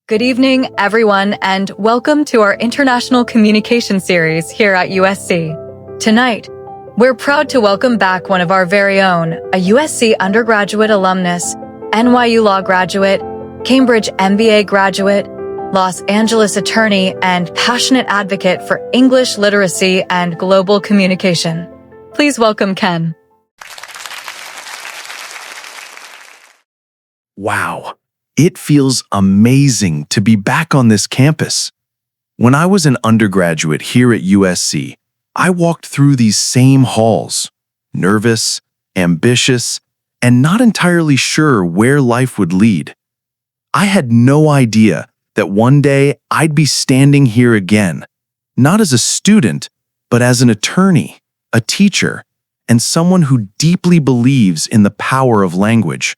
Good evening, everyone, and welcome to our International Communication Series here at USC. Tonight, we're proud to welcome back one of our very own, a USC undergraduate alumnus, NYU Law graduate, Cambridge MBA graduate, Los Angeles attorney, and passionate advocate for English literacy and global communication. Please welcome Ken. Wow, it feels amazing to be back on this campus. When I was an undergraduate here at USC, I walked through these same halls, nervous, ambitious, and not entirely sure where life would lead. I had no idea that one day I'd be standing here again, not as a student, but as an attorney, a teacher, and someone who deeply believes in the power of language,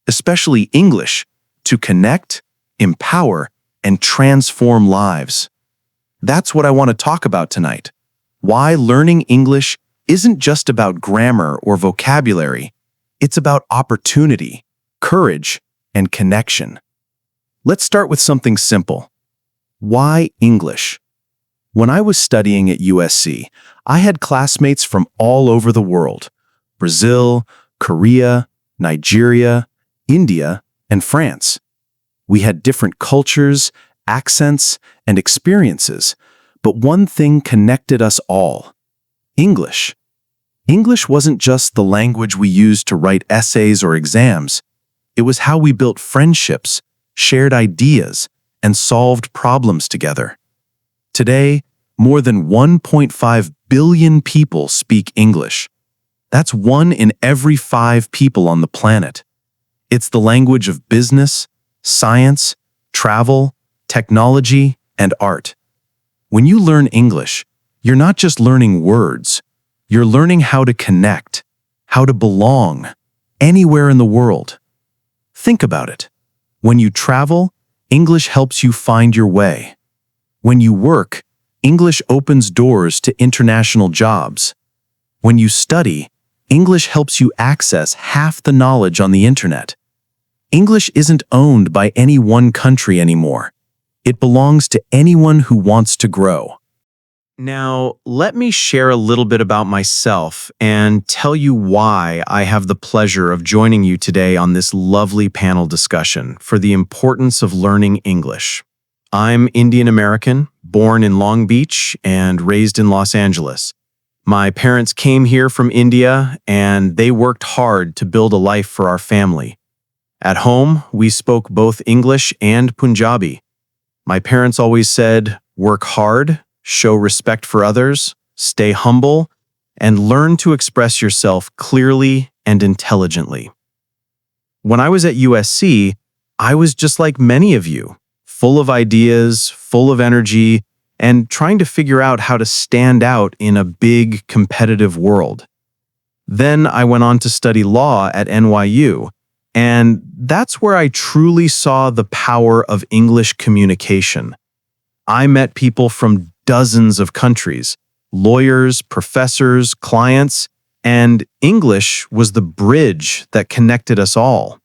especially English, to connect, empower, and transform lives. That's what I want to talk about tonight. Why learning English isn't just about grammar or vocabulary. It's about opportunity, courage, and connection. Let's start with something simple. Why English? When I was studying at USC, I had classmates from all over the world: Brazil, Korea, Nigeria, India, and France. We had different cultures, accents, and experiences, but one thing connected us all: English. English wasn't just the language we used to write essays or exams. It was how we built friendships, shared ideas, and solved problems together. Today, more than 1.5 billion people speak English. That's 1 in every 5 people on the planet. It's the language of business, science, travel, technology, and art. When you learn English, you're not just learning words. You're learning how to connect, how to belong, anywhere in the world. Think about it. When you travel, English helps you find your way. When you work, English opens doors to international jobs. When you study, English helps you access half the knowledge on the internet. English isn't owned by any one country anymore. It belongs to anyone who wants to grow. Now, let me share a little bit about myself and tell you why I have the pleasure of joining you today on this lovely panel discussion for the importance of learning English. I'm Indian American, born in Long Beach and raised in Los Angeles. My parents came here from India, and they worked hard to build a life for our family. At home, we spoke both English and Punjabi. My parents always said, work hard, show respect for others, stay humble, and learn to express yourself clearly and intelligently. When I was at USC, I was just like many of you, full of ideas, full of energy, and trying to figure out how to stand out in a big, competitive world. Then I went on to study law at NYU, and that's where I truly saw the power of English communication. I met people from dozens of countries, lawyers, professors, clients, and English was the bridge that connected us all.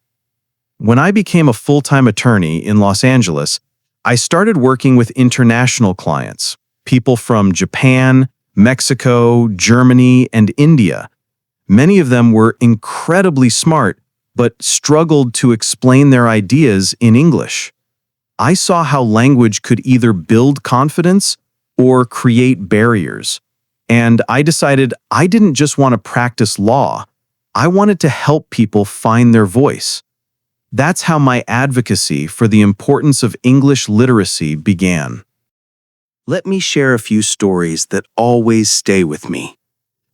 When I became a full-time attorney in Los Angeles, I started working with international clients, people from Japan, Mexico, Germany, and India. Many of them were incredibly smart, but struggled to explain their ideas in English. I saw how language could either build confidence or create barriers. And I decided I didn't just want to practice law. I wanted to help people find their voice. That's how my advocacy for the importance of English literacy began. Let me share a few stories that always stay with me.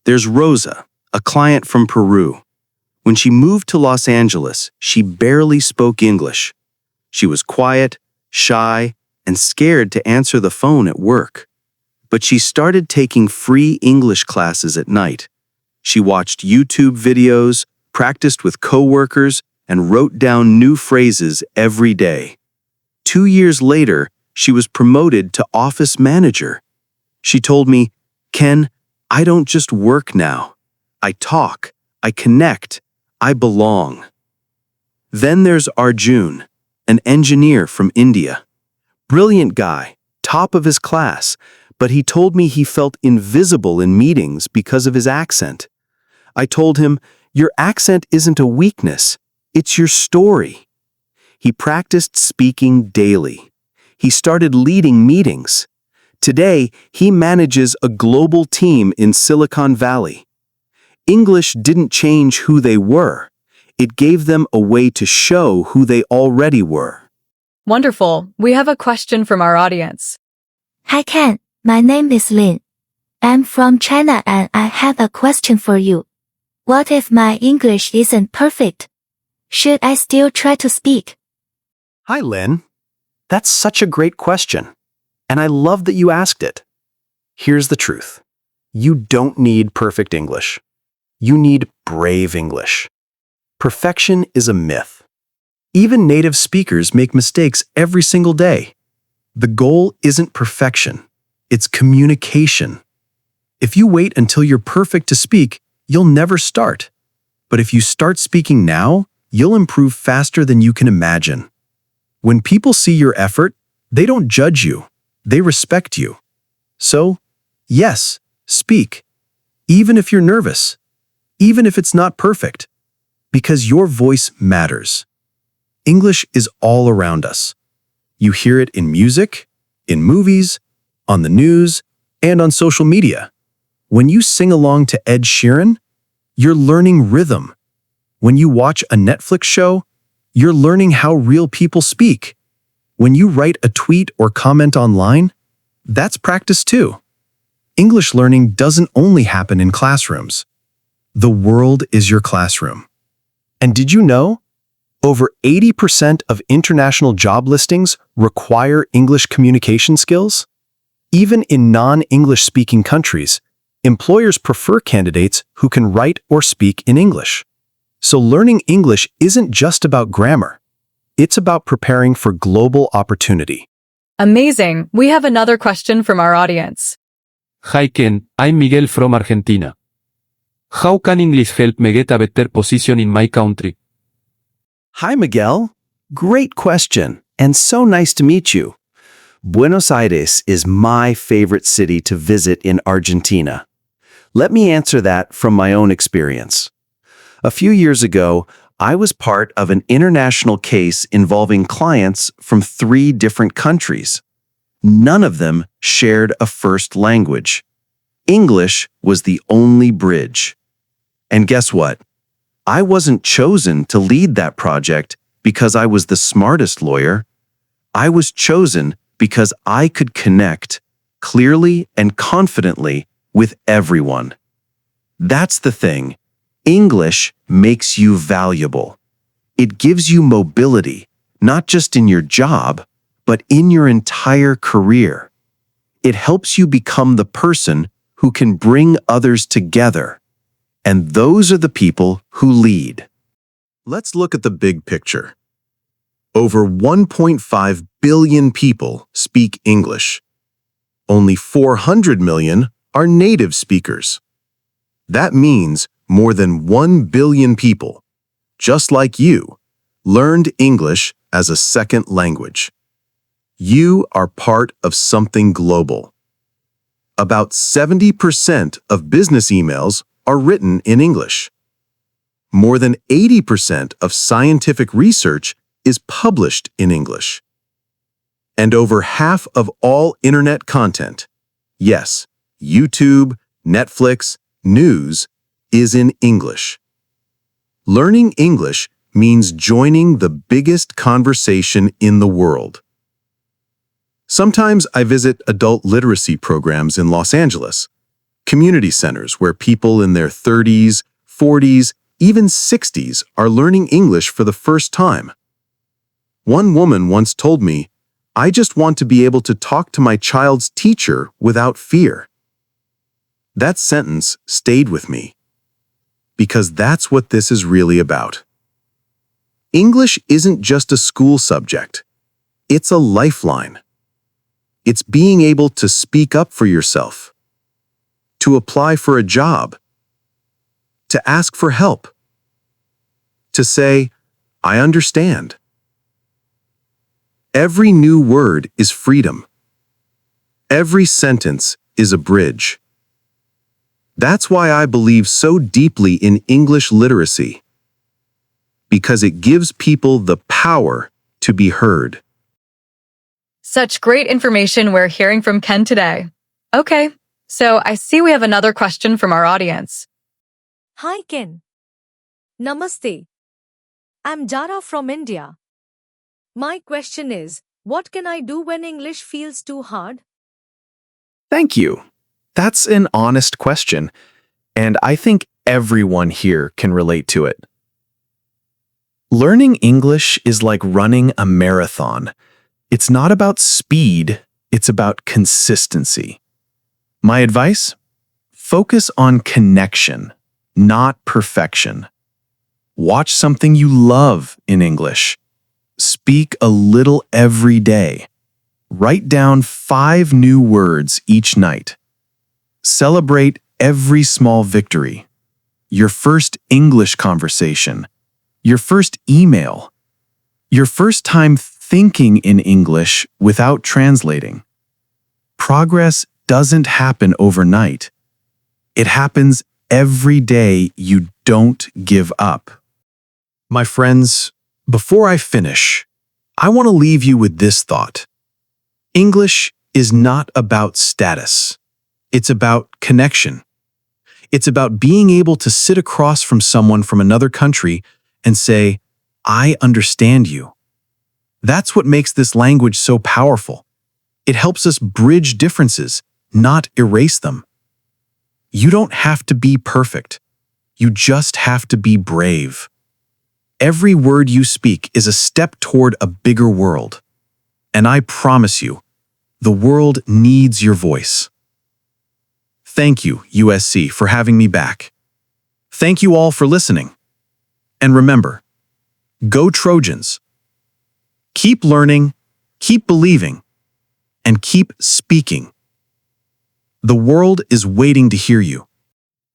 There's Rosa, a client from Peru. When she moved to Los Angeles, she barely spoke English. She was quiet, shy, and scared to answer the phone at work. But she started taking free English classes at night. She watched YouTube videos, practiced with coworkers, and wrote down new phrases every day. 2 years later, she was promoted to office manager. She told me, "Ken, I don't just work now. I talk, I connect, I belong." Then there's Arjun, an engineer from India. Brilliant guy, top of his class, but he told me he felt invisible in meetings because of his accent. I told him, "Your accent isn't a weakness, it's your story." He practiced speaking daily. He started leading meetings. Today, he manages a global team in Silicon Valley. English didn't change who they were. It gave them a way to show who they already were. Wonderful. We have a question from our audience. Hi Ken, my name is Lin. I'm from China and I have a question for you. What if my English isn't perfect? Should I still try to speak? Hi, Lynn. That's such a great question, and I love that you asked it. Here's the truth. You don't need perfect English. You need brave English. Perfection is a myth. Even native speakers make mistakes every single day. The goal isn't perfection, it's communication. If you wait until you're perfect to speak, you'll never start. But if you start speaking now, you'll improve faster than you can imagine. When people see your effort, they don't judge you, they respect you. So, yes, speak, even if you're nervous, even if it's not perfect, because your voice matters. English is all around us. You hear it in music, in movies, on the news, and on social media. When you sing along to Ed Sheeran, you're learning rhythm. When you watch a Netflix show, you're learning how real people speak. When you write a tweet or comment online, that's practice too. English learning doesn't only happen in classrooms. The world is your classroom. And did you know? Over 80% of international job listings require English communication skills. Even in non-English speaking countries, employers prefer candidates who can write or speak in English. So learning English isn't just about grammar. It's about preparing for global opportunity. Amazing. We have another question from our audience. Hi Ken, I'm Miguel from Argentina. How can English help me get a better position in my country? Hi, Miguel. Great question, and so nice to meet you. Buenos Aires is my favorite city to visit in Argentina. Let me answer that from my own experience. A few years ago, I was part of an international case involving clients from 3 different countries. None of them shared a first language. English was the only bridge. And guess what? I wasn't chosen to lead that project because I was the smartest lawyer. I was chosen because I could connect clearly and confidently with everyone. That's the thing. English makes you valuable. It gives you mobility, not just in your job, but in your entire career. It helps you become the person who can bring others together. And those are the people who lead. Let's look at the big picture. Over 1.5 billion people speak English. Only 400 million are native speakers. That means more than 1 billion people, just like you, learned English as a second language. You are part of something global. About 70% of business emails are written in English. More than 80% of scientific research is published in English. And over half of all internet content, yes, YouTube, Netflix, news, is in English. Learning English means joining the biggest conversation in the world. Sometimes I visit adult literacy programs in Los Angeles, community centers where people in their 30s, 40s, even 60s are learning English for the first time. One woman once told me, "I just want to be able to talk to my child's teacher without fear." That sentence stayed with me, because that's what this is really about. English isn't just a school subject. It's a lifeline. It's being able to speak up for yourself, to apply for a job, to ask for help, to say, "I understand." Every new word is freedom. Every sentence is a bridge. That's why I believe so deeply in English literacy, because it gives people the power to be heard. Such great information we're hearing from Ken today. Okay, so I see we have another question from our audience. Hi Ken. Namaste. I'm Jara from India. My question is, what can I do when English feels too hard? Thank you. That's an honest question, and I think everyone here can relate to it. Learning English is like running a marathon. It's not about speed, it's about consistency. My advice? Focus on connection, not perfection. Watch something you love in English. Speak a little every day. Write down 5 new words each night. Celebrate every small victory. Your first English conversation. Your first email. Your first time thinking in English without translating. Progress doesn't happen overnight. It happens every day you don't give up. My friends, before I finish, I want to leave you with this thought. English is not about status. It's about connection. It's about being able to sit across from someone from another country and say, I understand you. That's what makes this language so powerful. It helps us bridge differences, not erase them. You don't have to be perfect. You just have to be brave. Every word you speak is a step toward a bigger world. And I promise you, the world needs your voice. Thank you, USC, for having me back. Thank you all for listening. And remember, go Trojans. Keep learning, keep believing, and keep speaking. The world is waiting to hear you.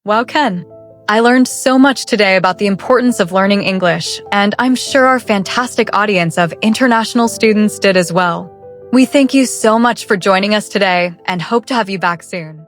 Wow, Ken. I learned so much today about the importance of learning English, and I'm sure our fantastic audience of international students did as well. We thank you so much for joining us today and hope to have you back soon.